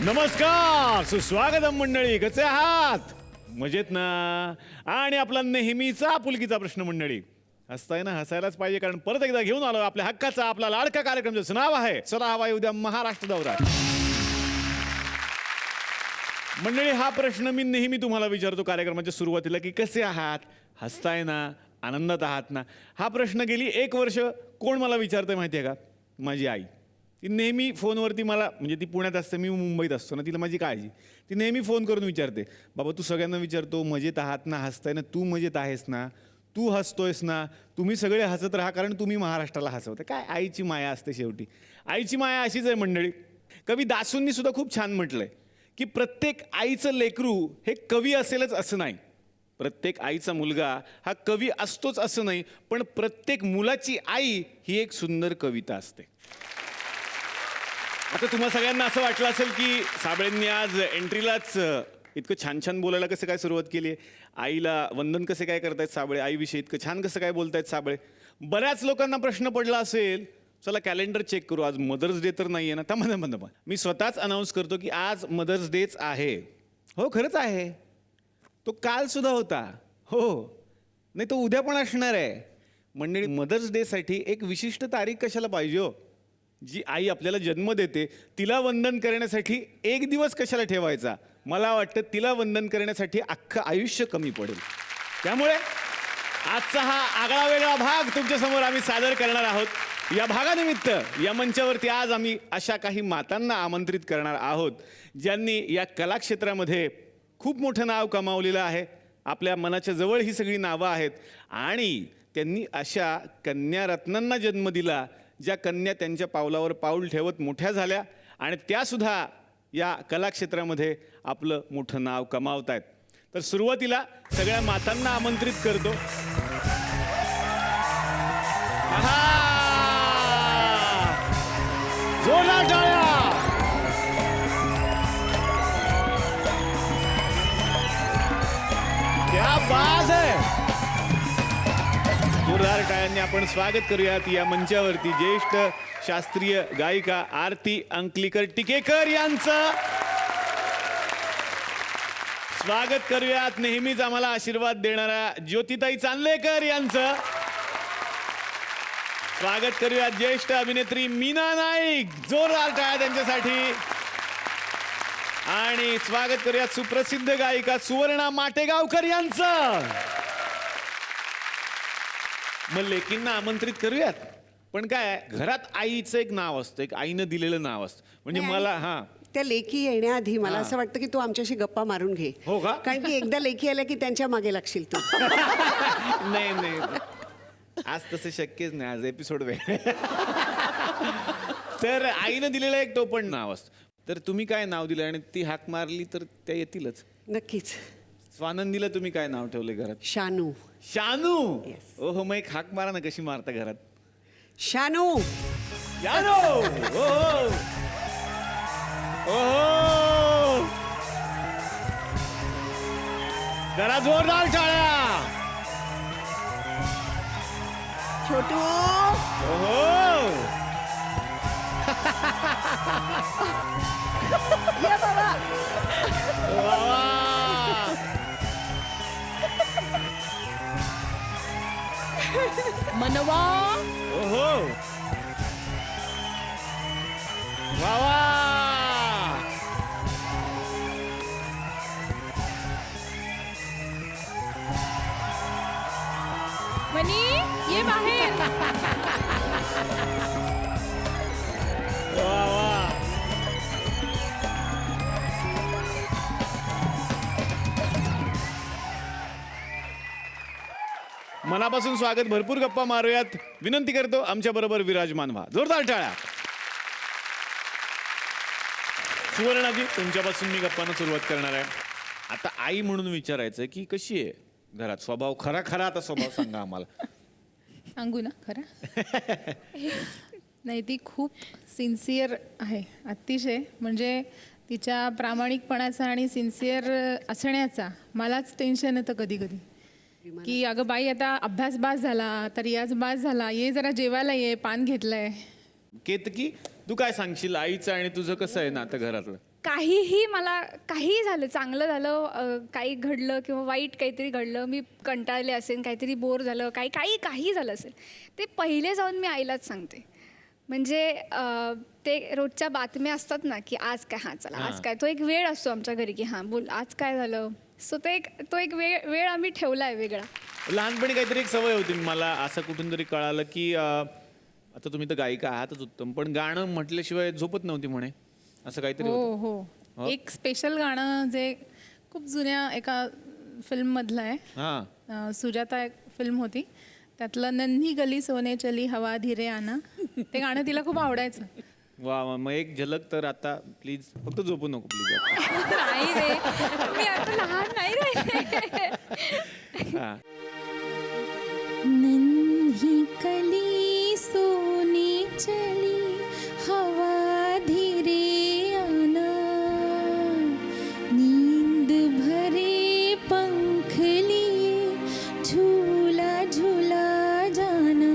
नमस्कार, सुस्वागतम मंडळी. कसे आहात? मजेत ना? आणि आपला नेहमीचा आपुलकीचा प्रश्न मंडळी. हसताय ना? हसायलाच पाहिजे, कारण परत एकदा घेऊन आलो आपल्या हक्काचा आपला लाडका कार्यक्रम, ज्याचं नाव आहे चला हवा उद्या महाराष्ट्र दौरा. मंडळी, हा प्रश्न मी नेहमी तुम्हाला विचारतो कार्यक्रमाच्या सुरुवातीला की कसे आहात, हसताय ना, आनंदात आहात ना. हा प्रश्न गेली 1 वर्ष कोण मला विचारतंय माहिती आहे का? माझी आई. ती नेहमी फोनवरती मला, म्हणजे ती पुण्यात असते, मी मुंबईत असतो ना, तिला माझी काळजी. ती नेहमी फोन करून विचारते, बाबा तू सगळ्यांना विचारतो मजेत आहात ना, हसताय ना, तू मजेत आहेस ना, तू हसतोयस ना, तुम्ही सगळे हसत राहा, कारण तुम्ही महाराष्ट्राला हसवता. काय आईची माया असते शेवटी. आईची माया अशीच आहे मंडळी. कवी दासूंनी सुद्धा खूप छान म्हटलंय की प्रत्येक आईचं लेकरू हे कवी असेलच असं नाही, प्रत्येक आईचा मुलगा हा कवी असतोच असं नाही, पण प्रत्येक मुलाची आई ही एक सुंदर कविता असते. आता तुम्हा सगळ्यांना असं वाटलं असेल की साबळेंनी आज एंट्रीलाच इतकं छान छान बोलायला कसं काय सुरुवात केली आहे, आईला वंदन कसे काय करतायत साबळे, आईविषयी इतकं छान कसं काय बोलतायत साबळे. बऱ्याच लोकांना प्रश्न पडला असेल, चला कॅलेंडर चेक करू, आज मदर्स डे तर नाही आहे ना. थांबा, मी स्वतःच अनाऊन्स करतो की आज मदर्स डेच आहे. हो, खरंच आहे. तो काल सुद्धा होता. हो, नाही तो उद्या पण असणार आहे. मंडळी, मदर्स डेसाठी एक विशिष्ट तारीख कशाला पाहिजे हो? जी आई आपल्याला जन्म देते तिला वंदन करण्यासाठी एक दिवस कशाला ठेवायचा? मला वाटतं तिला वंदन करण्यासाठी अख्खं आयुष्य कमी पडेल. त्यामुळे आजचा हा आगळा वेगळा भाग तुमच्यासमोर आम्ही सादर करणार आहोत. या भागानिमित्त या मंचावरती आज आम्ही अशा काही मातांना आमंत्रित करणार आहोत ज्यांनी या कलाक्षेत्रामध्ये खूप मोठं नाव कमावलेलं आहे. आपल्या मनाच्या जवळ ही सगळी नावं आहेत आणि त्यांनी अशा कन्यारत्नांना जन्म दिला, ज्या कन्या त्यांच्या पावलावर पाऊल ठेवत मोठ्या झाल्या आणि त्यासुद्धा या कलाक्षेत्रामध्ये आपलं मोठं नाव कमावत आहेत. तर सुरुवातीला सगळ्या मातांना आमंत्रित करतो. जोरदार टाळ्या. क्या बात है. जोरदार टाळ्यांनी आपण स्वागत करूयात या मंचावरती ज्येष्ठ शास्त्रीय गायिका आरती अंकलीकर टिकेकर यांचं. स्वागत करूयात नेहमीच आम्हाला आशीर्वाद देणाऱ्या ज्योतिताई चांदलेकर यांचं. स्वागत करूयात ज्येष्ठ अभिनेत्री मीना नाईक. जोरदार टाळ्या त्यांच्यासाठी. आणि स्वागत करूयात सुप्रसिद्ध गायिका सुवर्णा माटेगावकर यांचं. मग लेकींना आमंत्रित करूयात, पण काय घरात आईचं एक नाव असतं, एक आईनं दिलेलं नाव असतं. म्हणजे मला त्या लेखी येण्याआधी मला असं वाटतं की तू आमच्याशी गप्पा मारून घे. हो का? कारण की एकदा लेखी आल्या की त्यांच्या मागे लागशील तू. नाही, आज तसं शक्यच नाही, आज एपिसोड वेळ. तर आईनं दिलेलं एक टोपण नाव असतं. तर तुम्ही काय नाव दिलं आणि ती हाक मारली तर त्या येतीलच. नक्कीच. स्वानंदीला तुम्ही काय नाव ठेवलंय घरात? शानू. शानू. Yes. ओहो, मग एक हाक मारा ना, कशी मारता घरात? शानू. शानू. ओहो ओहो, जरा जोरदार टाळ्या. छोटू. ओहो. ये बाबा. वा. मनवा. ओहो. वा वा. मनी ये बाहेर. वा वा. मनापासून स्वागत. भरपूर गप्पा मारूयात. विनंती करतो आमच्या बरोबर विराजमान व्हा. जोरदार टाळ्या. सुवर्णाजी, तुमच्यापासून मी गप्पांना सुरुवात करणार आहे. आता आई म्हणून विचारायचं की कशी आहे घरात स्वभाव? खरा आता स्वभाव सांगा आम्हाला. सांगू ना खरं? नाही, ती खूप सिन्सिअर आहे अतिशय. म्हणजे तिच्या प्रामाणिकपणाचा आणि सिन्सिअर असण्याचा मलाच टेन्शन येतं कधी कधी, की अगं बाई आता अभ्यास बास झाला, तर याच बास झाला, ये जरा जेवायला ये, पान घेतलंय. केतकी, तू काय सांगशील आईचं आणि तुझं कसं आहे ना आता घरातलं? काहीही मला काहीही झालं, चांगलं झालं, काही घडलं किंवा वाईट काहीतरी घडलं, मी कंटाळले असेल, काहीतरी बोर झालं, काही झालं असेल, ते पहिले जाऊन मी आईलाच सांगते. म्हणजे ते रोजच्या बातम्या असतात ना, की आज काय, हां चला आज काय, तो एक वेळ असतो आमच्या घरी, की हां बोल आज काय झालं. सो तो एक वेळ आम्ही ठेवला आहे वेगळा. लहानपणी काहीतरी एक सवय होती मला असं कुठून तरी कळालं की आता तुम्ही तर गायिका आहातच उत्तम, पण गाणं म्हटल्याशिवाय झोपत नव्हती म्हणे, असं काहीतरी होतं. हो. एक स्पेशल गाणं जे खूप जुन्या एका फिल्ममधलं आहे. हां. सुजाता एक फिल्म होती, त्यातलं नन्ही गली सोने चली हवा धीरे आना, ते गाणं तिला खूप आवडायचं. वा वा, मग एक झलक तर आता प्लीज, फक्त झोपू नको प्लीज. नाही रे, मी आता लहान नाही रे. हां. नन्ही कली सोने चली हवा धीरे आना, नींद भरे पंख लिए झूला झूला जाना,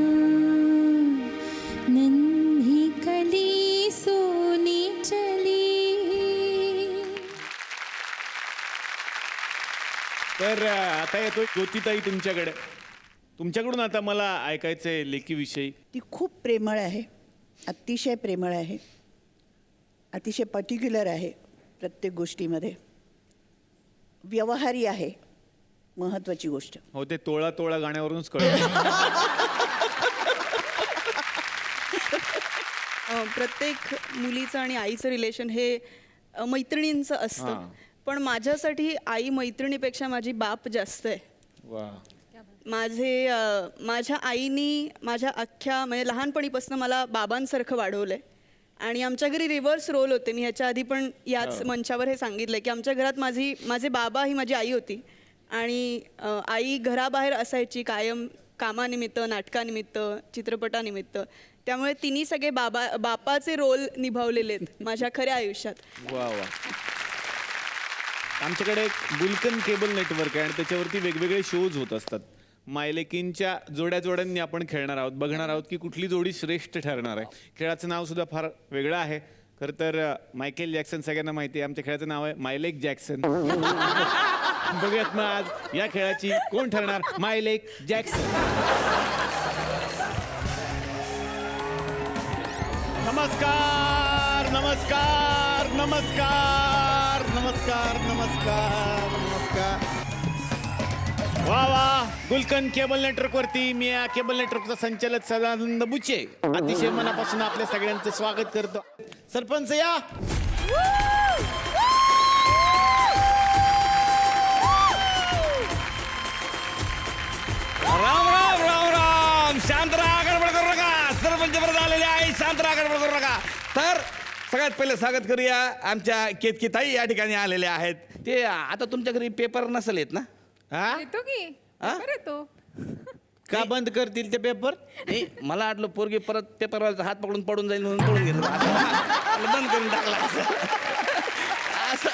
नन्ही कली सोने चली. तर आता येतोय ज्योतिताई तुमच्याकडून आता मला ऐकायचंय लेकीविषयी. ती खूप प्रेमळ आहे, अतिशय प्रेमळ आहे, अतिशय पर्टिक्युलर आहे प्रत्येक गोष्टीमध्ये, व्यवहारी आहे, महत्त्वाची गोष्ट. हो, ते तोळा तोळा गाण्यावरूनच कळलं. प्रत्येक मुलीचं आणि आईचं रिलेशन हे मैत्रिणींचं असतं, पण माझ्यासाठी आई मैत्रिणीपेक्षा माझी बाप जास्त आहे. वा. माझ्या आईनी माझ्या अख्ख्या म्हणजे लहानपणीपासून मला बाबांसारखं वाढवलं आहे. आणि आमच्या घरी रिव्हर्स रोल होते. मी ह्याच्या आधी पण याच मंचावर हे सांगितलं की आमच्या घरात माझे बाबा ही माझी आई होती आणि आई घराबाहेर असायची कायम, कामानिमित्त, नाटकानिमित्त, चित्रपटानिमित्त. त्यामुळे तिन्ही सगळे बापाचे रोल निभावलेले आहेत माझ्या खऱ्या आयुष्यात. वा वा. आमच्याकडे एक गुलकन केबल नेटवर्क आहे आणि त्याच्यावरती वेगवेगळे शोज होत असतात. मायलेकींच्या जोड्यांनी आपण खेळणार आहोत, बघणार आहोत की कुठली जोडी श्रेष्ठ ठरणार आहे. खेळाचं नाव सुद्धा फार वेगळं आहे. खरं तर मायकेल जॅक्सन सगळ्यांना माहिती आहे, आमच्या खेळाचं नाव आहे मायलेक जॅक्सन. बघूयात मग आज या खेळाची कोण ठरणार मायलेक जॅक्सन. नमस्कार नमस्कार नमस्कार नमस्कार नमस्कार नमस्कार. वा वा. गुलकन केबल नेटवर्कवरती मी या केबल नेटवर्कचा संचालक सदानंद बुचे अतिशय मनापासून आपल्या सगळ्यांचं स्वागत करतो. सरपंच या. राम राम राम राम. शांत राहा, गडबड करू नका. सरपंच परत आलेले आहे, शांत राहा, गडबड करू नका. तर सगळ्यात पहिले स्वागत करूया आमच्या केतकीताई या ठिकाणी आलेल्या आहेत. ते आता तुमच्या घरी पेपर नसेल येत ना? हा, येतो की हा? बरं येतो. का बंद करतील ते पेपर? नाही, मला वाटलं पोरगी परत पेपरवाल्याचा हात पकडून पडून जाईल म्हणून पडून गेलं. असं बंद करून टाकला असं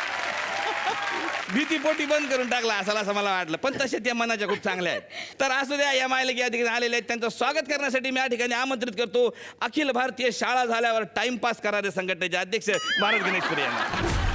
भीतीपोटी बंद करून टाकला असाल असं मला वाटलं, पण तसे त्या मनाच्या खूप चांगल्या आहेत. तर असू द्या, या मायलेकी या ठिकाणी आलेले आहेत, त्यांचं स्वागत करण्यासाठी मी या ठिकाणी आमंत्रित करतो अखिल भारतीय शाळा झाल्यावर टाइमपास करणारे संघटनेचे अध्यक्ष भारत गणेशपुरे यांना.